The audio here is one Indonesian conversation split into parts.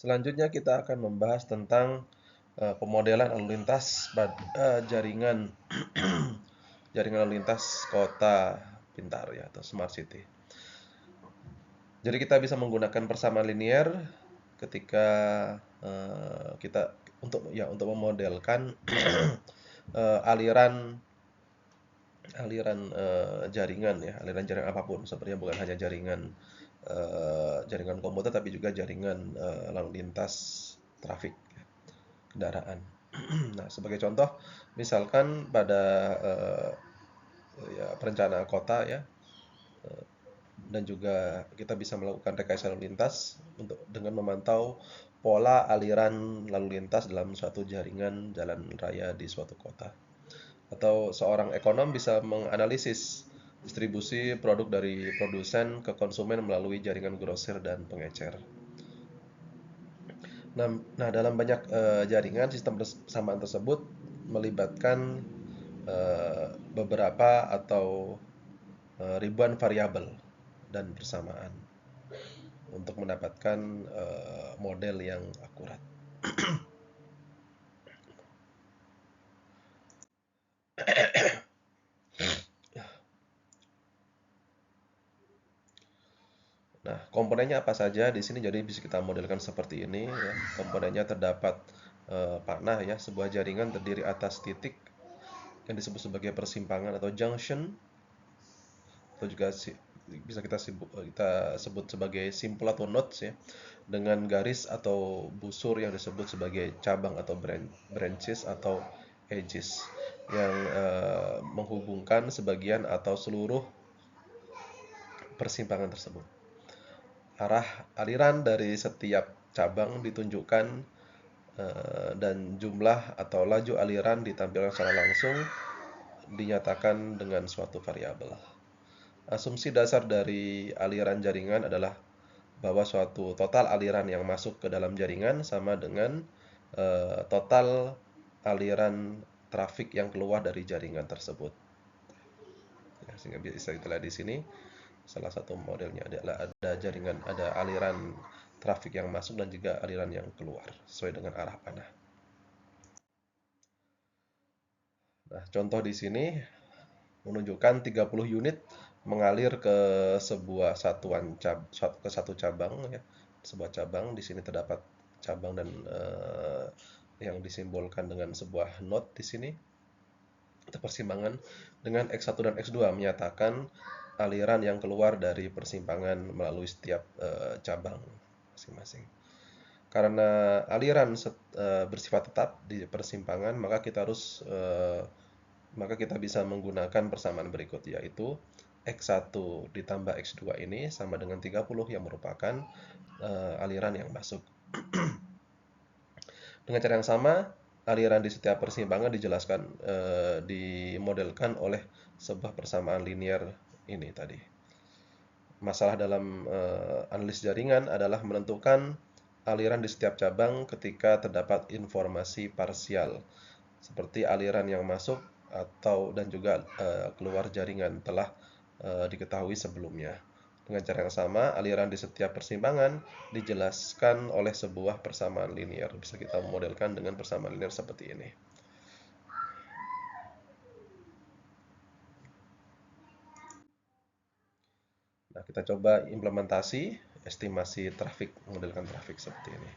Selanjutnya kita akan membahas tentang pemodelan lalu lintas jaringan jaringan lalu lintas kota pintar ya atau smart city. Jadi kita bisa menggunakan persamaan linear ketika kita untuk memodelkan aliran jaringan ya, aliran jaringan apapun. Sebenarnya bukan hanya jaringan komputer tapi juga jaringan lalu lintas trafik kendaraan. Nah, sebagai contoh, misalkan pada ya, perencanaan kota ya, dan juga kita bisa melakukan rekayasa lalu lintas dengan memantau pola aliran lalu lintas dalam suatu jaringan jalan raya di suatu kota. Atau seorang ekonom bisa menganalisis distribusi produk dari produsen ke konsumen melalui jaringan grosir dan pengecer. Nah, dalam banyak jaringan, sistem persamaan tersebut melibatkan beberapa atau ribuan variabel dan persamaan untuk mendapatkan model yang akurat. Nah, komponennya apa saja di sini? Jadi bisa kita modelkan seperti ini ya. Komponennya terdapat panah ya, sebuah jaringan terdiri atas titik yang disebut sebagai persimpangan atau junction, atau juga bisa kita sebut sebagai simpul atau nodes ya, dengan garis atau busur yang disebut sebagai cabang atau branches atau edges yang menghubungkan sebagian atau seluruh persimpangan tersebut. Arah aliran dari setiap cabang ditunjukkan dan jumlah atau laju aliran ditampilkan secara langsung dinyatakan dengan suatu variabel. Asumsi dasar dari aliran jaringan adalah bahwa suatu total aliran yang masuk ke dalam jaringan sama dengan total aliran trafik yang keluar dari jaringan tersebut. Ya, sehingga bisa kita lihat di sini salah satu modelnya adalah ada aliran trafik yang masuk dan juga aliran yang keluar sesuai dengan arah panah. Nah, contoh di sini menunjukkan 30 unit mengalir ke sebuah ke satu cabang ya. Sebuah cabang di sini terdapat cabang dan yang disimbolkan dengan sebuah node di sini. Persimpangan dengan X1 dan X2 menyatakan aliran yang keluar dari persimpangan melalui setiap cabang masing-masing. Karena aliran bersifat tetap di persimpangan, maka kita bisa menggunakan persamaan berikut, yaitu X1 ditambah X2 ini sama dengan 30 yang merupakan aliran yang masuk. Dengan cara yang sama, aliran di setiap persimpangan dimodelkan oleh sebuah persamaan linear ini tadi. Masalah dalam analis jaringan adalah menentukan aliran di setiap cabang ketika terdapat informasi parsial seperti aliran yang masuk dan juga keluar jaringan telah diketahui sebelumnya. Dengan cara yang sama, aliran di setiap persimpangan dijelaskan oleh sebuah persamaan linear. Bisa kita modelkan dengan persamaan linear seperti ini. Nah, kita coba implementasi estimasi trafik, modelkan trafik seperti ini.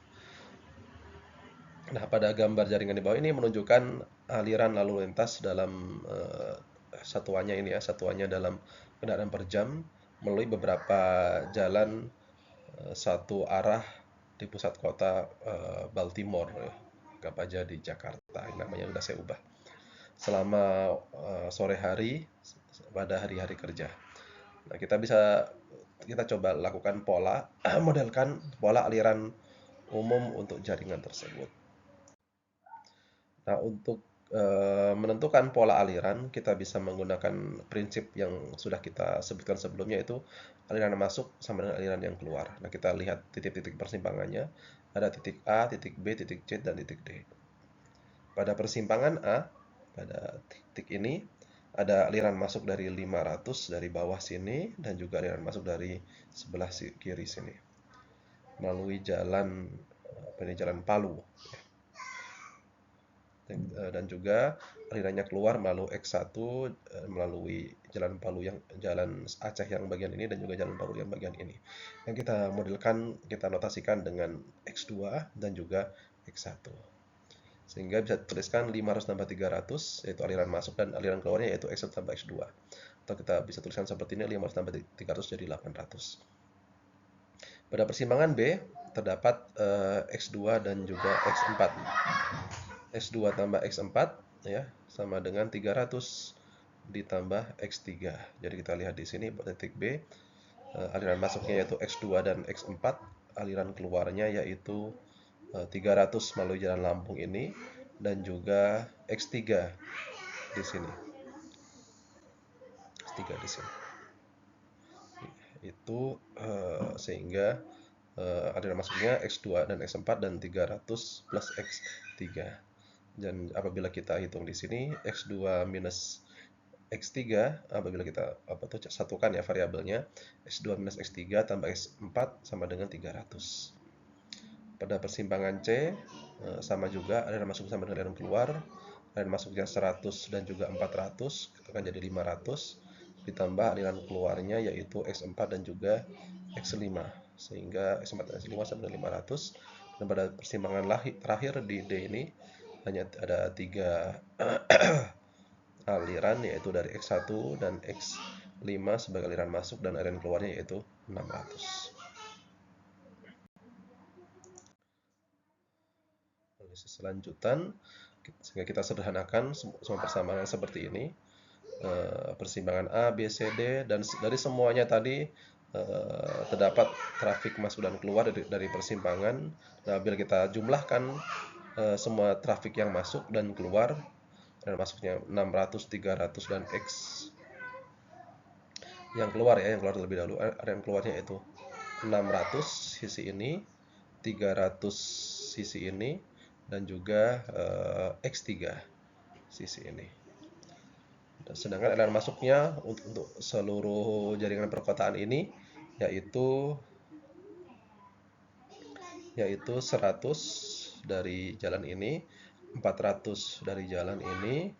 Nah, pada gambar jaringan di bawah ini menunjukkan aliran lalu lintas dalam satuannya ini ya, satuannya dalam kendaraan per jam melalui beberapa jalan satu arah di pusat kota Baltimore ya. Anggap aja di Jakarta, namanya udah saya ubah. Selama sore hari pada hari-hari kerja. Nah, kita coba lakukan modelkan pola aliran umum untuk jaringan tersebut. Nah, untuk menentukan pola aliran, kita bisa menggunakan prinsip yang sudah kita sebutkan sebelumnya, yaitu aliran yang masuk sama dengan aliran yang keluar. Nah, kita lihat titik-titik persimpangannya. Ada titik A, titik B, titik C, dan titik D. Pada persimpangan A, pada titik ini, ada aliran masuk dari 500 dari bawah sini, dan juga aliran masuk dari sebelah kiri sini. Melalui jalan ini jalan Palu, dan juga alirannya keluar melalui X1 melalui jalan Palu yang jalan Aceh yang bagian ini dan juga jalan Palu yang bagian ini. Yang kita modelkan, kita notasikan dengan X2 dan juga X1. Sehingga bisa dituliskan 500 tambah 300 yaitu aliran masuk dan aliran keluarnya yaitu X1 tambah X2. Atau kita bisa tuliskan seperti ini, 500 tambah 300 jadi 800. Pada persimpangan B terdapat X2 dan juga X4. X2 tambah X4 ya sama dengan 300 ditambah X3. Jadi kita lihat di sini titik B, aliran masuknya yaitu X2 dan X4, aliran keluarnya yaitu 300 melalui jalan Lampung ini dan juga X3 di sini. X3 di sini. Itu sehingga aliran masuknya X2 dan X4 dan 300 plus X3. Dan apabila kita hitung di sini X2 minus X3, apabila kita satukan ya variabelnya, X2 minus X3 tambah X4 sama dengan 300. Pada persimpangan C sama juga, aliran masuk sama dengan aliran keluar. Aliran masuknya 100 dan juga 400 akan jadi 500 ditambah aliran keluarnya yaitu X4 dan juga X5, sehingga X4 dan X5 sama dengan 500. Dan pada persimpangan terakhir di D ini hanya ada 3 aliran yaitu dari X1 dan X5 sebagai aliran masuk dan aliran keluarnya yaitu 600. Analisis lanjutan, sehingga kita sederhanakan semua persamaan seperti ini. Persimpangan A, B, C, D, dan dari semuanya tadi terdapat trafik masuk dan keluar dari persimpangan. Nah, bila kita jumlahkan semua trafik yang masuk dan keluar, dan masuknya 600, 300, dan X yang keluar ya, yang keluar terlebih dahulu. Yang keluarnya itu 600 sisi ini, 300 sisi ini, dan juga X3 sisi ini. Sedangkan aliran masuknya untuk seluruh jaringan perkotaan ini yaitu 100 dari jalan ini, 400 dari jalan ini,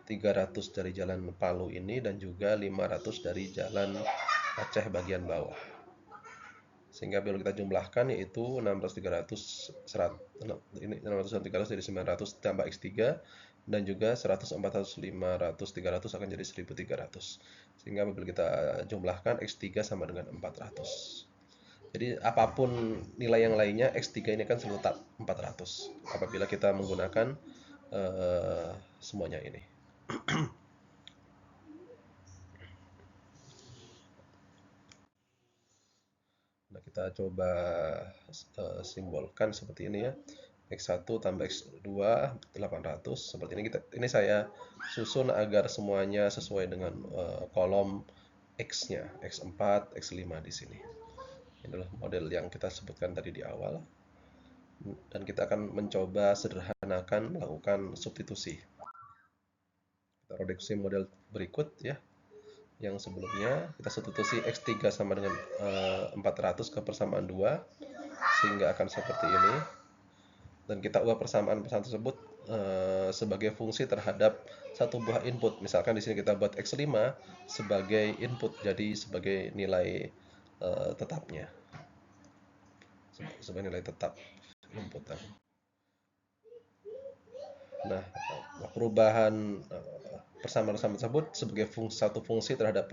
300 dari jalan Palu ini, dan juga 500 dari jalan Aceh bagian bawah. Sehingga bila kita jumlahkan yaitu 600, 300, 100, ini 600 dan 300 jadi 900 tambah X3, dan juga 100, 400, 500, 300 akan jadi 1300. Sehingga bila kita jumlahkan X3 sama dengan 400. Jadi apapun nilai yang lainnya, X3 ini kan selalu tetap 400 apabila kita menggunakan semuanya ini. Nah, kita coba simbolkan seperti ini ya. X1 tambah X2 800 seperti ini. Ini saya susun agar semuanya sesuai dengan kolom X-nya, X4, X5 di sini. Inilah model yang kita sebutkan tadi di awal. Dan kita akan mencoba sederhanakan melakukan substitusi. Kita reduksi model berikut ya. Yang sebelumnya kita substitusi X3 sama dengan 400 ke persamaan 2 sehingga akan seperti ini. Dan kita ubah persamaan tersebut sebagai fungsi terhadap satu buah input. Misalkan di sini kita buat X5 sebagai input, jadi sebagai nilai tetapnya. Sebagai nilai tetap inputan. Nah, perubahan persamaan tersebut sebagai satu fungsi terhadap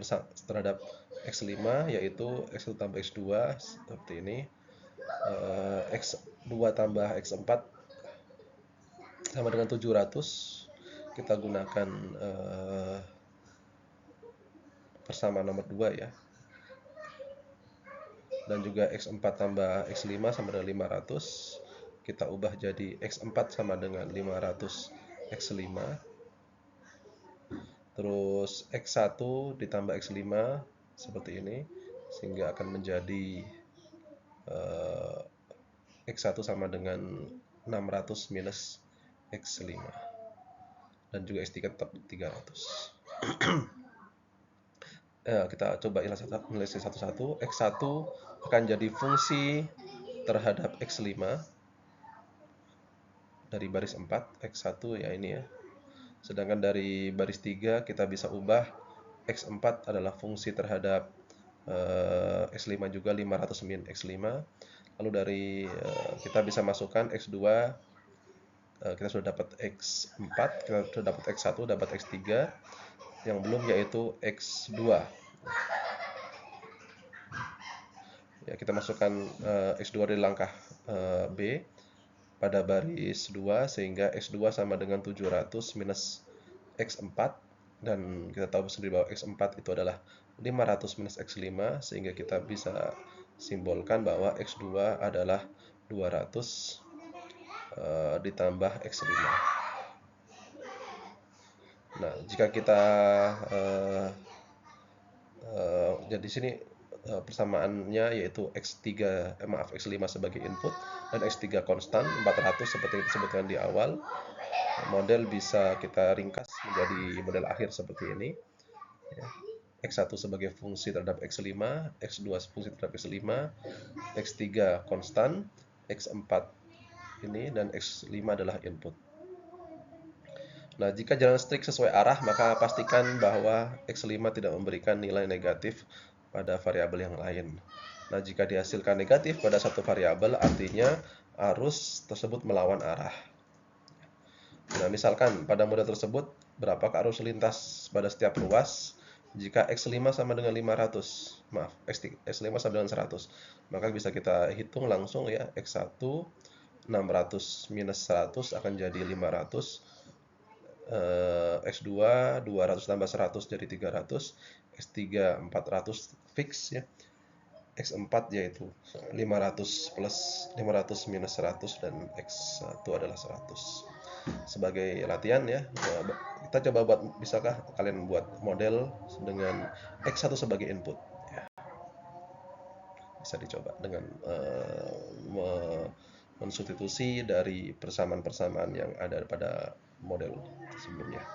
X5 yaitu X1 tambah X2 seperti ini, X2 tambah X4 sama dengan 700. Kita gunakan persamaan nomor 2 ya, dan juga X4 tambah X5 sama dengan 500. Kita ubah jadi X4 sama dengan 500 X5, terus X1 ditambah X5 seperti ini, sehingga akan menjadi X1 sama dengan 600 minus X5, dan juga X3 tetap 300. Kita coba analisis satu-satu. X1 akan jadi fungsi terhadap X5 dari baris 4 X1 ya ini ya. Sedangkan dari baris 3 kita bisa ubah X4 adalah fungsi terhadap X5 juga 500 min X5. Lalu dari kita bisa masukkan X2, kita sudah dapat X4, kita sudah dapat X1, dapat X3. Yang belum yaitu X2. Ya, kita masukkan X2 di langkah B pada baris 2 sehingga X2 sama dengan 700 minus X4, dan kita tahu sendiri bahwa X4 itu adalah 500 minus X5 sehingga kita bisa simbolkan bahwa X2 adalah 200 ditambah X5. Nah, jika kita jadi sini persamaannya yaitu X5 sebagai input dan X3 konstan 400 seperti yang disebutkan di awal. Model bisa kita ringkas menjadi model akhir seperti ini ya. X1 sebagai fungsi terhadap X5, X2 fungsi terhadap X5, X3 konstan, X4 ini, dan X5 adalah input. Nah, jika jalan strik sesuai arah, maka pastikan bahwa X5 tidak memberikan nilai negatif pada variabel yang lain. Nah, jika dihasilkan negatif pada satu variabel, artinya arus tersebut melawan arah. Nah, misalkan pada model tersebut, berapakah arus lintas pada setiap ruas? Jika X5 sama dengan 500, maaf, X5 sama dengan 100, maka bisa kita hitung langsung ya, X1 600 minus 100 akan jadi 500, X2 200 tambah 100 jadi 300, X3 400 fix ya, X4 yaitu 500 plus 500 minus 100, dan X1 adalah 100. Sebagai latihan ya, kita coba buat, bisakah kalian buat model dengan X1 sebagai input ya. Bisa dicoba dengan mensubstitusi dari persamaan-persamaan yang ada pada model sebelumnya.